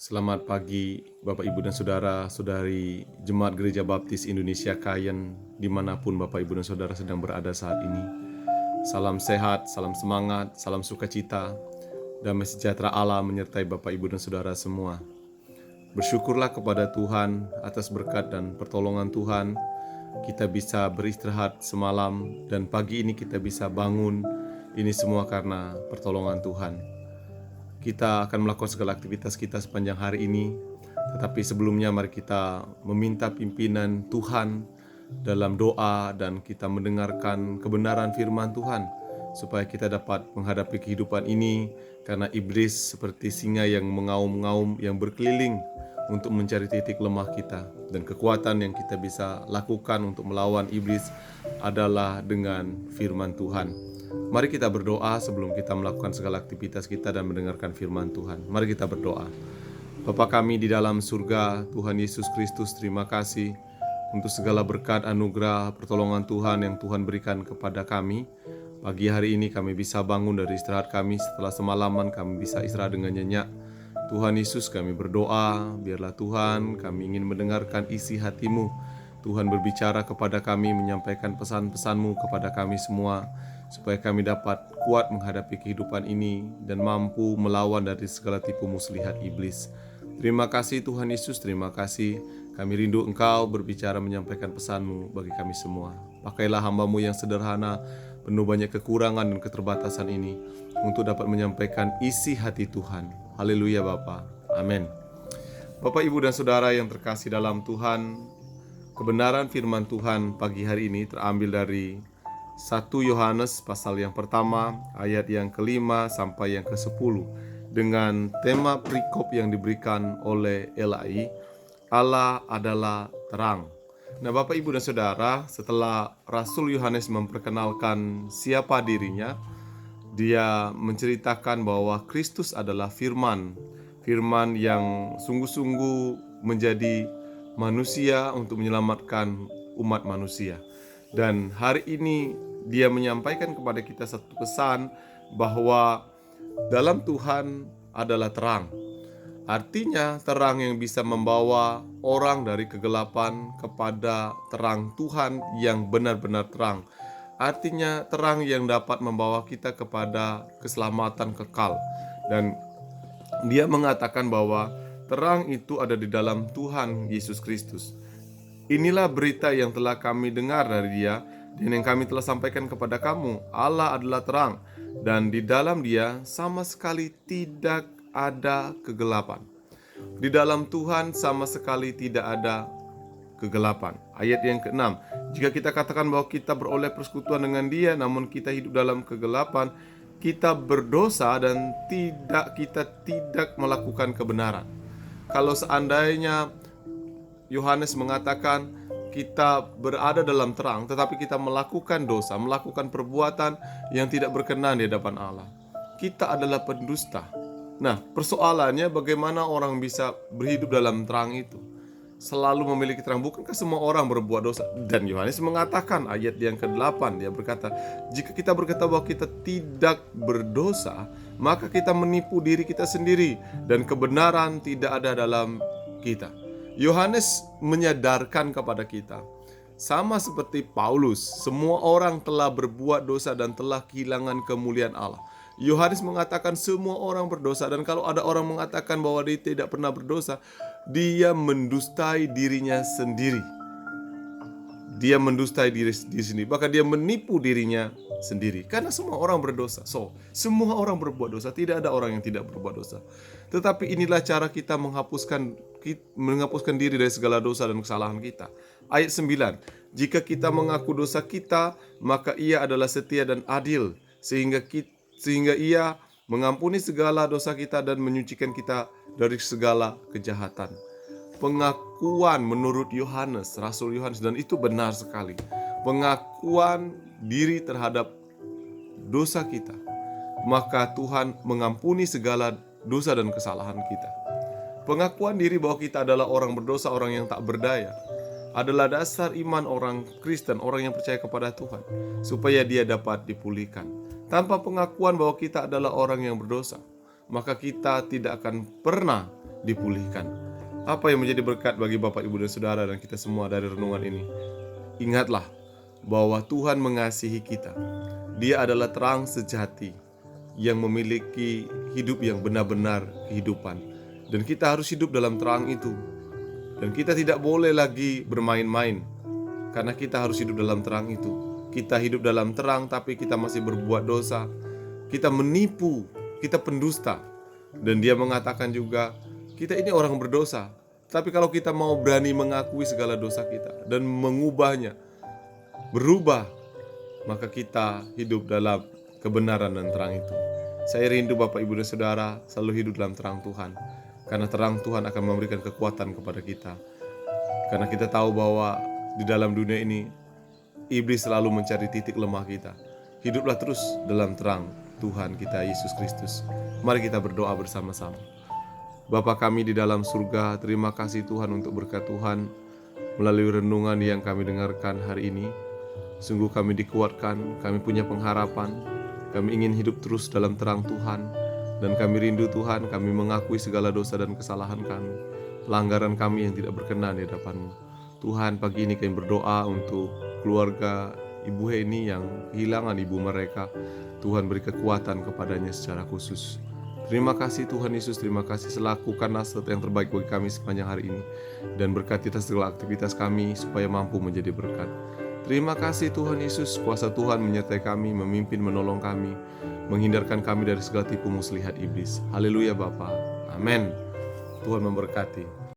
Selamat pagi Bapak Ibu dan Saudara-saudari Jemaat Gereja Baptis Indonesia Kayen dimanapun Bapak Ibu dan Saudara sedang berada saat ini. Salam sehat, salam semangat, salam sukacita, damai sejahtera Allah menyertai Bapak Ibu dan Saudara semua. Bersyukurlah kepada Tuhan atas berkat dan pertolongan Tuhan. Kita bisa beristirahat semalam dan pagi ini kita bisa bangun. Ini semua karena pertolongan Tuhan. Kita akan melakukan segala aktivitas kita sepanjang hari ini. Tetapi sebelumnya mari kita meminta pimpinan Tuhan dalam doa dan kita mendengarkan kebenaran firman Tuhan supaya kita dapat menghadapi kehidupan ini, karena iblis seperti singa yang mengaum-ngaum, yang berkeliling untuk mencari titik lemah kita, dan kekuatan yang kita bisa lakukan untuk melawan iblis adalah dengan firman Tuhan. Mari kita berdoa sebelum kita melakukan segala aktivitas kita dan mendengarkan firman Tuhan. Mari kita berdoa. Bapa kami di dalam surga, Tuhan Yesus Kristus, terima kasih untuk segala berkat, anugerah, pertolongan Tuhan yang Tuhan berikan kepada kami. Pagi hari ini kami bisa bangun dari istirahat kami, setelah semalaman kami bisa istirahat dengan nyenyak. Tuhan Yesus, kami berdoa, biarlah Tuhan kami ingin mendengarkan isi hati-Mu. Tuhan berbicara kepada kami, menyampaikan pesan-pesan-Mu kepada kami semua, supaya kami dapat kuat menghadapi kehidupan ini dan mampu melawan dari segala tipu muslihat iblis. Terima kasih Tuhan Yesus, terima kasih. Kami rindu Engkau berbicara menyampaikan pesan-Mu bagi kami semua. Pakailah hamba-Mu yang sederhana, penuh banyak kekurangan dan keterbatasan ini, untuk dapat menyampaikan isi hati Tuhan. Haleluya Bapa, amin. Bapak, Ibu, dan Saudara yang terkasih dalam Tuhan, kebenaran firman Tuhan pagi hari ini terambil dari 1 Yohanes pasal yang pertama, ayat yang kelima sampai yang ke-10, dengan tema perikop yang diberikan oleh Elai, Allah adalah terang. Nah, Bapak, Ibu, dan Saudara, setelah Rasul Yohanes memperkenalkan siapa dirinya, dia menceritakan bahwa Kristus adalah firman yang sungguh-sungguh menjadi manusia untuk menyelamatkan umat manusia. Dan hari ini dia menyampaikan kepada kita satu pesan bahwa dalam Tuhan adalah terang. Artinya terang yang bisa membawa orang dari kegelapan kepada terang Tuhan yang benar-benar terang. Artinya terang yang dapat membawa kita kepada keselamatan kekal. Dan dia mengatakan bahwa terang itu ada di dalam Tuhan Yesus Kristus. Inilah berita yang telah kami dengar dari Dia dan yang kami telah sampaikan kepada kamu. Allah adalah terang, dan di dalam Dia sama sekali tidak ada kegelapan. Di dalam Tuhan sama sekali tidak ada kegelapan. Ayat yang ke-6, jika kita katakan bahwa kita beroleh persekutuan dengan Dia, namun kita hidup dalam kegelapan, kita berdosa dan kita tidak melakukan kebenaran. Kalau seandainya Yohanes mengatakan kita berada dalam terang, tetapi kita melakukan dosa, melakukan perbuatan yang tidak berkenan di hadapan Allah, kita adalah pendusta. Nah, persoalannya bagaimana orang bisa berhidup dalam terang itu, selalu memiliki terang? Bukankah semua orang berbuat dosa? Dan Yohanes mengatakan ayat yang ke-8, dia berkata, jika kita berkata bahwa kita tidak berdosa, maka kita menipu diri kita sendiri dan kebenaran tidak ada dalam kita. Yohanes menyadarkan kepada kita, sama seperti Paulus, semua orang telah berbuat dosa dan telah kehilangan kemuliaan Allah. Yohanes mengatakan semua orang berdosa, dan kalau ada orang mengatakan bahwa dia tidak pernah berdosa, dia mendustai dirinya sendiri. Dia mendustai diri sendiri, bahkan dia menipu dirinya sendiri, karena semua orang berdosa. Semua orang berbuat dosa, tidak ada orang yang tidak berbuat dosa. Tetapi inilah cara kita menghapuskan diri dari segala dosa dan kesalahan kita. Ayat 9, jika kita mengaku dosa kita, maka Ia adalah setia dan adil, sehingga Ia mengampuni segala dosa kita dan menyucikan kita dari segala kejahatan. Pengakuan menurut Yohanes, Rasul Yohanes, dan itu benar sekali. Pengakuan diri terhadap dosa kita, maka Tuhan mengampuni segala dosa dan kesalahan kita. Pengakuan diri bahwa kita adalah orang berdosa, orang yang tak berdaya, adalah dasar iman orang Kristen, orang yang percaya kepada Tuhan, supaya dia dapat dipulihkan. Tanpa pengakuan bahwa kita adalah orang yang berdosa, maka kita tidak akan pernah dipulihkan. Apa yang menjadi berkat bagi Bapak, Ibu, dan Saudara dan kita semua dari renungan ini? Ingatlah bahwa Tuhan mengasihi kita. Dia adalah terang sejati yang memiliki hidup yang benar-benar kehidupan. Dan kita harus hidup dalam terang itu. Dan kita tidak boleh lagi bermain-main, karena kita harus hidup dalam terang itu. Kita hidup dalam terang tapi kita masih berbuat dosa. Kita menipu, kita pendusta. Dan dia mengatakan juga, kita ini orang berdosa. Tapi kalau kita mau berani mengakui segala dosa kita dan mengubahnya, berubah, maka kita hidup dalam kebenaran dan terang itu. Saya rindu Bapak, Ibu, dan Saudara selalu hidup dalam terang Tuhan. Karena terang Tuhan akan memberikan kekuatan kepada kita. Karena kita tahu bahwa di dalam dunia ini, iblis selalu mencari titik lemah kita. Hiduplah terus dalam terang Tuhan kita Yesus Kristus. Mari kita berdoa bersama-sama. Bapa kami di dalam surga, terima kasih Tuhan untuk berkat Tuhan melalui renungan yang kami dengarkan hari ini. Sungguh kami dikuatkan, kami punya pengharapan, kami ingin hidup terus dalam terang Tuhan, dan kami rindu Tuhan, kami mengakui segala dosa dan kesalahan kami, pelanggaran kami yang tidak berkenan di hadapan-Mu. Tuhan, pagi ini kami berdoa untuk keluarga Ibu Heni yang kehilangan ibu mereka. Tuhan, beri kekuatan kepadanya secara khusus. Terima kasih Tuhan Yesus, terima kasih selakukan nasihat yang terbaik bagi kami sepanjang hari ini, dan berkati segala aktivitas kami supaya mampu menjadi berkat. Terima kasih Tuhan Yesus, kuasa Tuhan menyertai kami, memimpin, menolong kami, menghindarkan kami dari segala tipu muslihat iblis. Haleluya Bapa, amin. Tuhan memberkati.